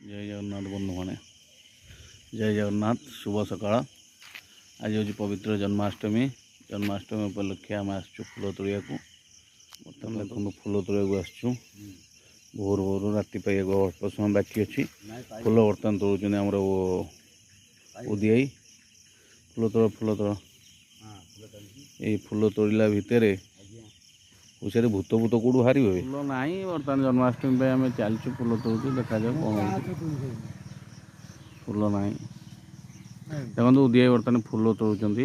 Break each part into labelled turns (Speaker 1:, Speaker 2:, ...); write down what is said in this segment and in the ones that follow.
Speaker 1: जय जगन्नाथ बंधु मैंने जय जगन्नाथ शुभ सकाळ। आज हूँ पवित्र जन्माष्टमी। जन्माष्टमी उपलक्षे आम आसु फूल तोड़ा को। बर्तमान देखो फूल तोड़ा आसचु भोर भोर राति पाई अल्प समय बाकी अच्छी। फूल बर्तमान तोड़ुन आमर उदियाई फूल तोड़ ये फूल तोड़ला भितर उसे भूत भूत कौटू बाहर फूल ना बर्तमान जन्माष्टमी आम चलचु फूल तोड़ू देखा जाए कौन फूल ना देखो उदिया बर्तमान फूल तोड़ुंट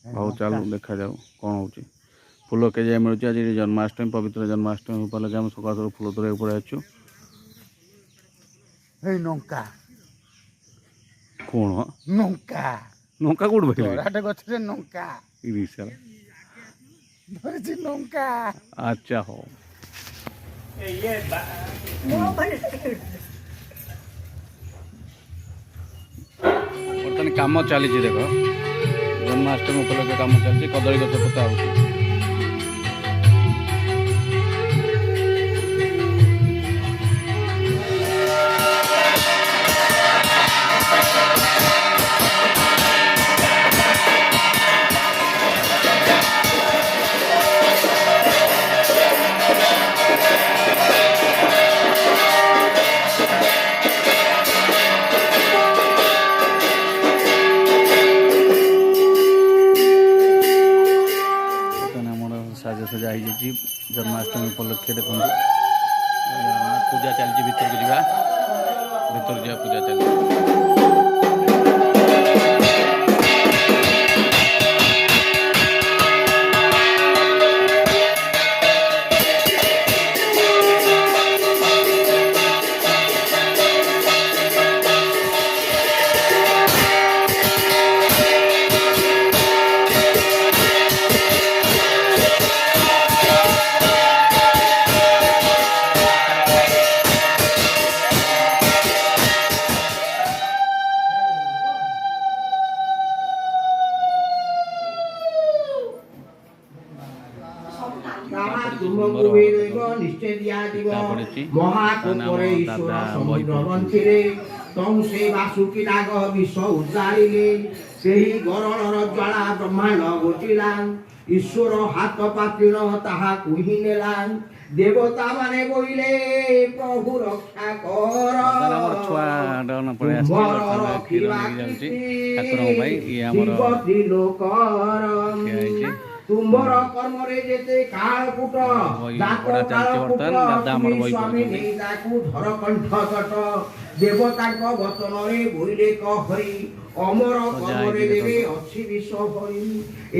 Speaker 1: भाव चलू देखा जाऊ कौन हो फूल के जाए मिलूँ। आज जन्माष्टमी पवित्र जन्माष्टमी उपलक्षे आम सकाल सकाल फूल तोड़ा पड़े आसु।
Speaker 2: नौका
Speaker 1: कौन
Speaker 2: नौका
Speaker 1: नौका कौट भाई
Speaker 2: गरे नौका धरी नौका।
Speaker 1: अच्छा हो बर्तमान कम चली देख जन्माष्टमी उपलक्षे कम चलती कदली गच पोता हो। सजा हो जन्माष्टमी उपलक्षे देखो पूजा चलती भीतर को जा पूजा चलती।
Speaker 2: ज्वाला ब्रह्मांड घोटिला ईश्वर हाथ पातिल ताहा कुही नेला देवता माने बोले प्रभु रक्षा कर तुम्बर कर्म रे जेते काल पुट स्वामी नेताकू धर कंठ कट देवता वचन रे बोले कहरी अमर कर्म रे देवे अच्छी विष भरी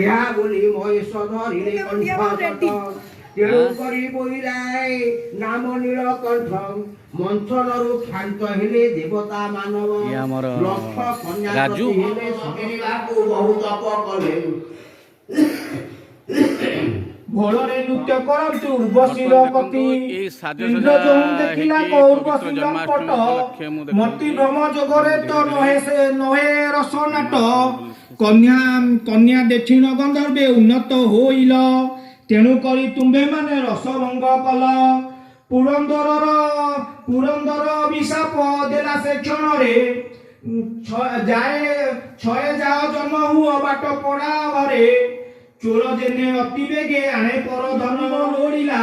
Speaker 2: या बोली महेश धरिले कंठ कट तेणु करी बोलाए नाम नीलकंठ मंथनरु क्षांत हेले देवता मानव लक्ष कन्या हेले सकेलाकू बहुत तप कले भोलरे नृत्य करंतु उर्वशीलपति इंद्र जो देखिला को उर्वशील पट मति भ्रम जोगरे तो नहे से नहे रसनाट कन्या देखिन गंधर्वे उन्नत होइल तेणु करी तुम्भे माने रसभंग कल पुरंदर अभिशाप देला से क्षण रे छय जाओ जन्म हुआ बाट पड़ा घरे चोर जेने अति बेगे आने पर धन लोड़िला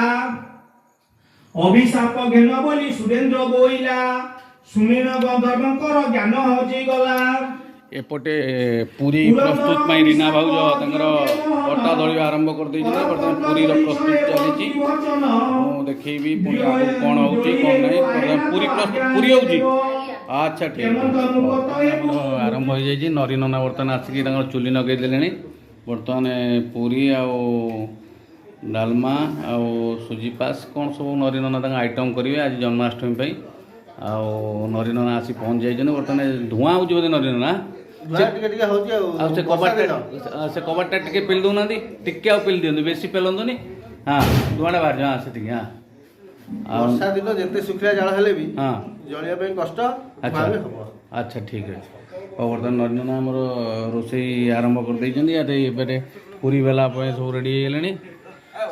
Speaker 2: अभिशाप घेन बोली सुरेंद्र बोइला सुनिन गंधर्वंकर ज्ञान हजि गला।
Speaker 1: एपटे पूरी प्रस्तुत में रीना भाउज अटा दलिया आरंभ कर दी बर्तमान पूरी प्रस्तुत चली देखी कौन हो पूरी प्रस्तुत पूरी हो। अच्छा ठीक आरंभ हो जाए नरी नना बर्तमान आसिक चुली नगे देले बर्तमान पूरी डालमा आउ सुजी पास कौन सब नरी नना आइटम करेंगे आज जन्माष्टमी नरी नना आसी पहुँच जाइए बर्तमान धुआं हो नरी नना से कबाटा टे पेल दौना टे पेल दिखाँ बेसी पेलतुनि हाँ धुआटा बाहर हाँ से हाँ
Speaker 2: वर्षा दिन जिते शुखिला जाल हेले भी हाँ जलिया कष्ट।
Speaker 1: अच्छा ठीक है बर्तमान नरीनना आमर रोसे आरंभ कर पूरी बेला सब रेडी हो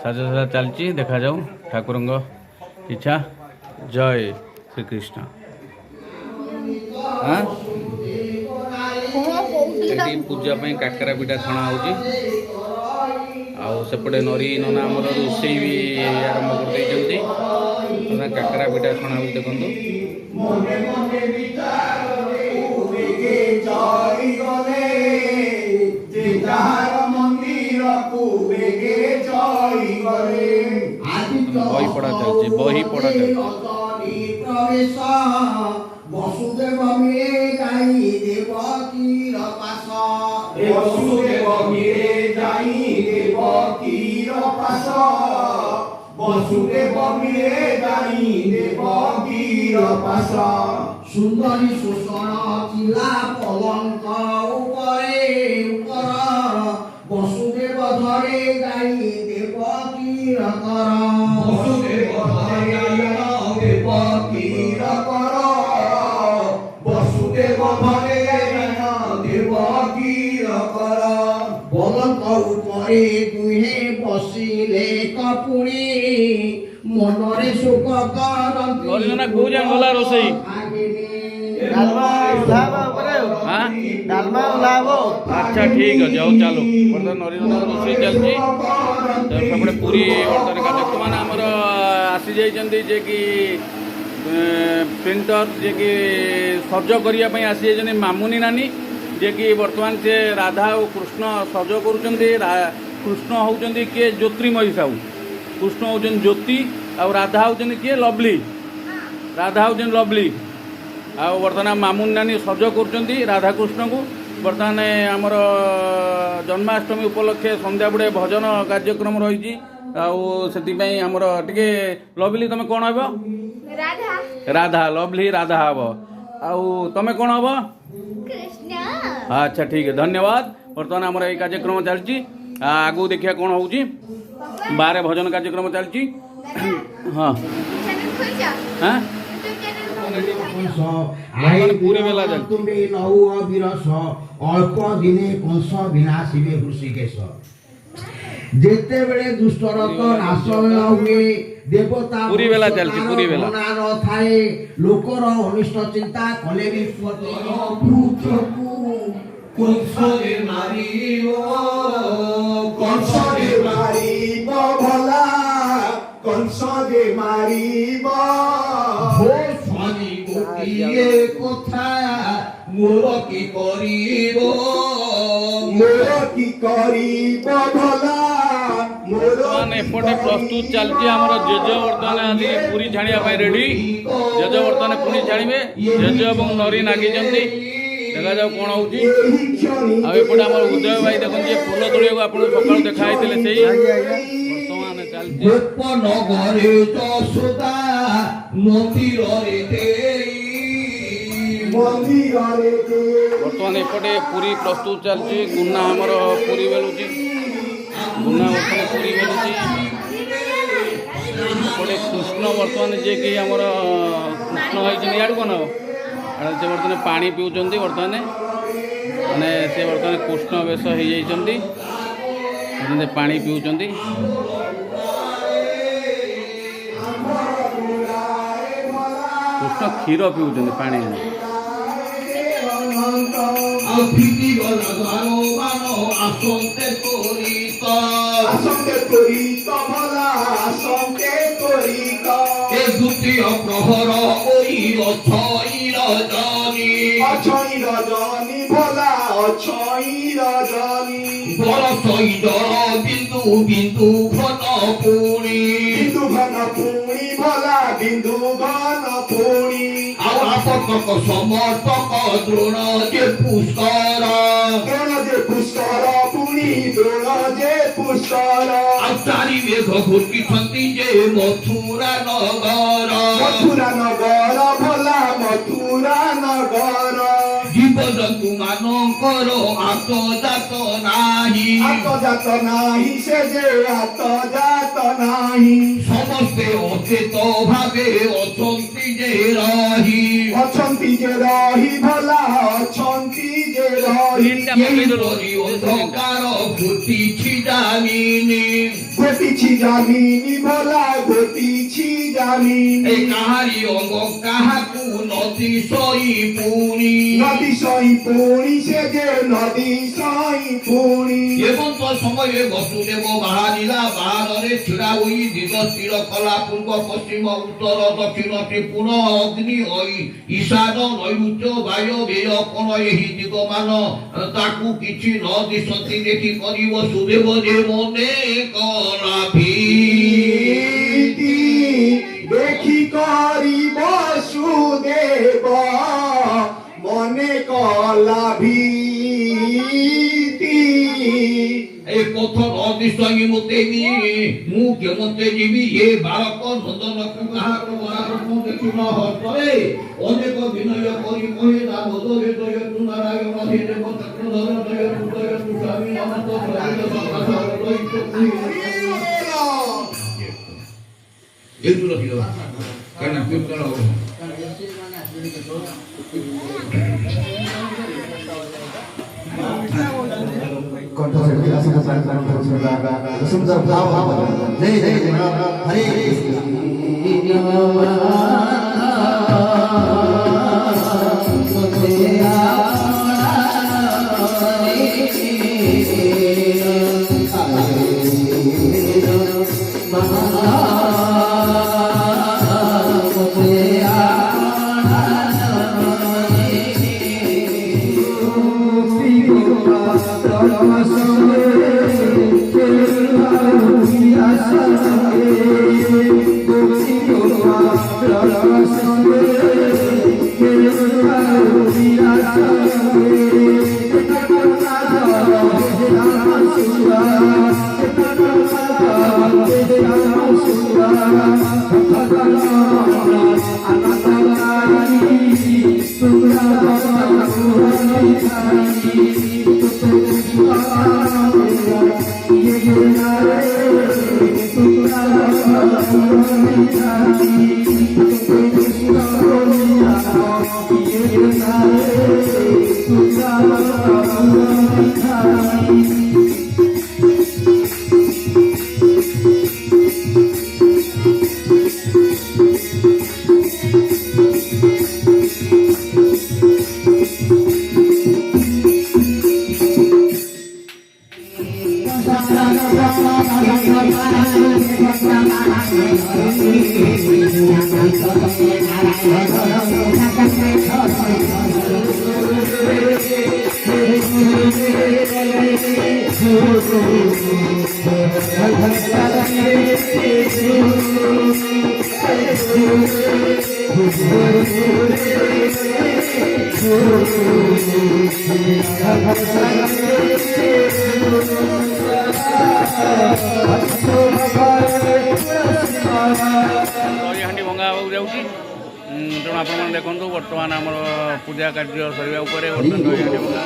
Speaker 1: साजा साजा चलती देखा जाऊ। ଠାକୁରଙ୍କ ଇଚ୍ଛା। ଜୟ ଶ୍ରୀକୃଷ୍ଣ। ଏଠି ପୂଜା ପାଇଁ କାକରା ପିଠା ଛଣା ହେଉଛି। ଆଉ ସେପଟେ ନରୀ ନନା ଆମର ରୋଷେଇ ବି ଆରମ୍ଭ କରିଦେଇଛନ୍ତି। କାକରା ପିଠା ଛଣା ହେଉଛି ଦେଖନ୍ତୁ। ବହି ପଢା ଚାଲିଛି, ବହି ପଢା ଚାଲିଛି।
Speaker 2: ବସୁଦେବ ମିଳେ ଯାଇ ଦେବକୀର ପାଶ, ବସୁଦେବ ମିଳେ ଯାଇ ଦେବକୀର ପାଶ, ବସୁଦେବ ମିଳେ ଯାଇ ଦେବକୀର ପାଶ। ସୁନ୍ଦରୀ ଶୋଷଣ ଥିଲା ପଲଙ୍କ ଉପରେ ଉପର, ବସୁଦେବ ଧରେ ଯାଇ ଦେବକୀର କର, ବସୁଦେବ ଧରେ ଦେବକୀର କର, ବସୁଦେବ ଧରେ ଦେବକୀର କର। ପଲଙ୍କ ଉପରେ ଦୁହେଁ ବସିଲେ କପୁଣି, ମନରେ ଶୋକ କରନ୍ତି।
Speaker 1: କୋଉ ଯାଏଁ ଗଲା ରୋଷେଇ? ଆଚ୍ଛା ଠିକ୍ ଅଛି, ହଉ ଚାଲୁ। ବର୍ତ୍ତମାନ ନରୀନନା ରୋଷେଇ ଚାଲିଛି। ସେପଟେ ପୁରୀ ବର୍ତ୍ତମାନ କାର୍ଯ୍ୟକ୍ରମ ମାନେ ଆମର ଆସିଯାଇଛନ୍ତି ଯେ କି ପ୍ରିଣ୍ଟର, ଯେ କି ସଜ କରିବା ପାଇଁ ଆସିଯାଇଛନ୍ତି ମାମୁନି ନାନୀ, ଯେ କି ବର୍ତ୍ତମାନ ସେ ରାଧା ଓ କୃଷ୍ଣ ସଜ କରୁଛନ୍ତି। କୃଷ୍ଣ ହେଉଛନ୍ତି କିଏ? ଜ୍ୟୋତିର୍ମୟୀ ସାହୁ। କୃଷ୍ଣ ହେଉଛନ୍ତି ଜ୍ୟୋତି, ଆଉ ରାଧା ହେଉଛନ୍ତି କିଏ? ଲଭଲି। ରାଧା ହେଉଛନ୍ତି ଲଭଲି। ଆଉ ବର୍ତ୍ତମାନ ମାମୁନି ନାନୀ ସଜ କରୁଛନ୍ତି ରାଧାକୃଷ୍ଣଙ୍କୁ। ବର୍ତ୍ତମାନ ଆମର ଜନ୍ମାଷ୍ଟମୀ ଉପଲକ୍ଷେ ସନ୍ଧ୍ୟାବେଳେ ଭଜନ କାର୍ଯ୍ୟକ୍ରମ ରହିଛି। ଆଉ ସେଥିପାଇଁ ଆମର ଟିକେ ଲଭଲି ତମେ କ'ଣ ହେବ?
Speaker 3: ରାଧା।
Speaker 1: ରାଧା, ଲଭଲି ରାଧା ହେବ। ଆଉ ତମେ କ'ଣ ହେବ?
Speaker 3: କୃଷ୍ଣ।
Speaker 1: ଆଚ୍ଛା ଠିକ୍ ଅଛି, ଧନ୍ୟବାଦ। ବର୍ତ୍ତମାନ ଆମର ଏଇ କାର୍ଯ୍ୟକ୍ରମ ଚାଲିଛି। ଆଗକୁ ଦେଖିବା କ'ଣ ହେଉଛି। ବାହାରେ ଭଜନ କାର୍ଯ୍ୟକ୍ରମ ଚାଲିଛି। ହଁ ହାଁ ପୁରୀ ମେଲା ଚାଲିଛି।
Speaker 2: ଅଳ୍ପ ଦିନେ କଂସ ବିନାଶିବେ ହୃଷିକେଶ। ଯେତେବେଳେ ଦୁଷ୍ଟରତ ନାଶ ହୁଏ, ଦେବତା
Speaker 1: ପୁରୀ ବେଲା ଚାଲିଛି, ପୁରୀ ବେଲା
Speaker 2: ଥାଏ, ଲୋକର ଅନିଷ୍ଟ ଚିନ୍ତା କଲେ ବି ପୁତ୍ରକୁ କଂସରେ ମାରିବ, କଂସରେ ମାରିବ ଭଲା, କଂସରେ ମାରିବ। ଗୋଟିଏ କଥା ମୋର କି କରିବ, ମୋର କି କରିବ ଭଲା।
Speaker 1: ବର୍ତ୍ତମାନ ଏପଟେ ପ୍ରସ୍ତୁତ ଚାଲିଛି ଆମର ଜେଜ। ବର୍ତ୍ତମାନ ଆଜି ପୁରୀ ଛାଣିବା ପାଇଁ ରେଡି। ଜେଜ ବର୍ତ୍ତମାନ ପୁରୀ ଛାଣିବେ। ଜେଜ ଏବଂ ନରୀ ଲାଗିଛନ୍ତି, ଦେଖାଯାଉ କ'ଣ ହେଉଛି। ଆଉ ଏପଟେ ଆମର ଉଦୟ ଭାଇ ଦେଖନ୍ତି ଫୁଲ ତୋଳିବାକୁ ଆପଣଙ୍କୁ ସକାଳୁ ଦେଖା ହେଇଥିଲେ ସେଇ। ବର୍ତ୍ତମାନ ଚାଲିଛି ବର୍ତ୍ତମାନ ଏପଟେ ପୁରୀ ପ୍ରସ୍ତୁତ ଚାଲିଛି। ଗୁନା ଆମର ପୁରୀ ବେଲୁଛି, ଗୁନା ବର୍ତ୍ତମାନ ପୁରୀ ବେଲୁଛି। ଏପଟେ କୃଷ୍ଣ ବର୍ତ୍ତମାନ ଯିଏକି ଆମର କୃଷ୍ଣ ହେଇଛନ୍ତି, ଇଆଡ଼ୁ କ'ଣ ହେବ, ସେ ବର୍ତ୍ତମାନ ପାଣି ପିଉଛନ୍ତି। ବର୍ତ୍ତମାନ ମାନେ ସେ ବର୍ତ୍ତମାନ କୃଷ୍ଣ ବେଶ ହେଇଯାଇଛନ୍ତି, ପାଣି ପିଉଛନ୍ତି। କୃଷ୍ଣ କ୍ଷୀର ପିଉଛନ୍ତି, ପାଣି ନାହିଁ।
Speaker 2: ଦ୍ୱିତୀୟ ପ୍ରହର ଅଛଇ ରଜନୀ ଭଲା, ଅଛଇ ରଜନୀ ବରଷଇ ଜଳ ବିନ୍ଦୁ ବିନ୍ଦୁ ଘନ ପୁଣି, ବିନ୍ଦୁ ଘନ ପୁଣି ଭଲା, ବିନ୍ଦୁ ଘନ ପୁଣି। ଆଉ ଆପତକ ସମର୍ପକ ଦ୍ରୋଣ ଯେ ପୁଷ୍କର, ଦ୍ରୋଣ ଯେ ପୁଷ୍କର ପୁଣି, ଦ୍ରୋଣ ଯେ ପୁଷ୍କର। ଆଉ ଚାରି ମେଘ ଘୋଟିଛନ୍ତି ଯେ ମଥୁରା ନଗର, ମଥୁରା ନଗର ଭଲା, ମଥୁରା ନଗର। ଜୀବଜନ୍ତୁ ମାନଙ୍କର ଆତଜାତ ନାହିଁ, ଆତଜାତ ନାହିଁ, ସେ ଯେ ଆତଜାତ ନାହିଁ। ସମସ୍ତେ ଅଚେତ ଭାବେ ଅଛନ୍ତି যে রহি
Speaker 4: অছন্তি যে রহি ভোলা অছন্তি যে রহি
Speaker 2: এই অন্ধকার ঘটিছি জামিনী
Speaker 4: ঘটিছি জামিনী ভোলা ঘটিছি জামিনী
Speaker 2: এই কাহারি অঙ্গ কাহাকু নদী সই পুনি
Speaker 4: নদী সই পুরি সে যে নদী সই পুরি
Speaker 2: এবং তো সময়ে বসুদেব বাহারিলা বাহারে ছিড়া ওই দিগ স্থির কলা পূর্ব পশ্চিম উত্তর দক্ষিণ ত্রিপুণ অগ্নি ওই ঈশান নৈಋত্য বায়ু বেয় কোন ଏହି ଦିଗମାନ ତାକୁ କିଛି ନ ଦିଶନ୍ତି ଦେଖି କରିବ ସୁଦେବ ଯେ ମନେ କଲା
Speaker 4: ভীতি দেখি করিব সুদেব মনে কলা ভীতি
Speaker 2: ଏ ପଥ ନ ଦିଶଇ ମୋତେ ବି ମୁଁ କେମତେ ଯିବି ଏ ବାଳକ ନନ୍ଦନକୁ କାହାର ବାଳକ ଦେଖି ନ ହତରେ ଅନେକ ବିନୟ କରି କହେ ନା ବୋଧରେ ଦୟ ତୁ ନାରାୟଣ ହେ ଦେବ ଚକ୍ରଧର ଦୟ ତୁ ସ୍ୱାମୀ ଅନନ୍ତ ପ୍ରଭୁର ସକାଶର ଦୈତ ଏଇଠୁ ରଖିଦେବା କାହିଁକିନା କୀର୍ତ୍ତନ ହବ
Speaker 4: कंठस्थ आसन प्रार्थना करूँगा सुंदर भाव जय जय जय हरे
Speaker 1: ହାଣ୍ଡି ଭଙ୍ଗା ହେବାକୁ ଯାଉଛି ତେଣୁ ଆପଣମାନେ ଦେଖନ୍ତୁ ବର୍ତ୍ତମାନ ଆମର ପୂଜା କାର୍ଯ୍ୟ ସରିବା ଉପରେ ବର୍ତ୍ତମାନ ଦହି ହାଣ୍ଡି ଭଙ୍ଗା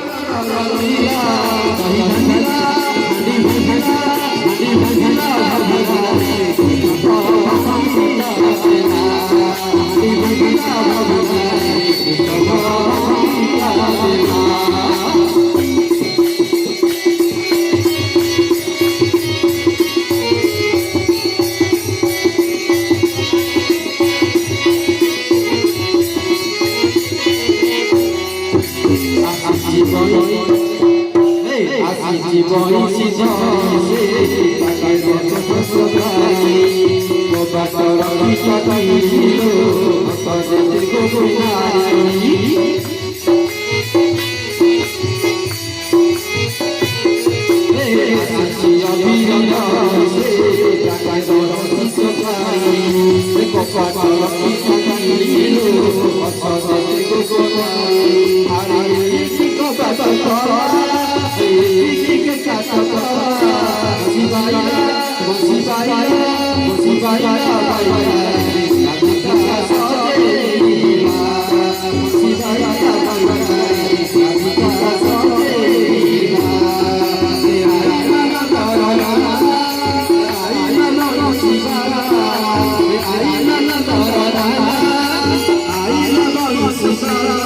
Speaker 2: Hare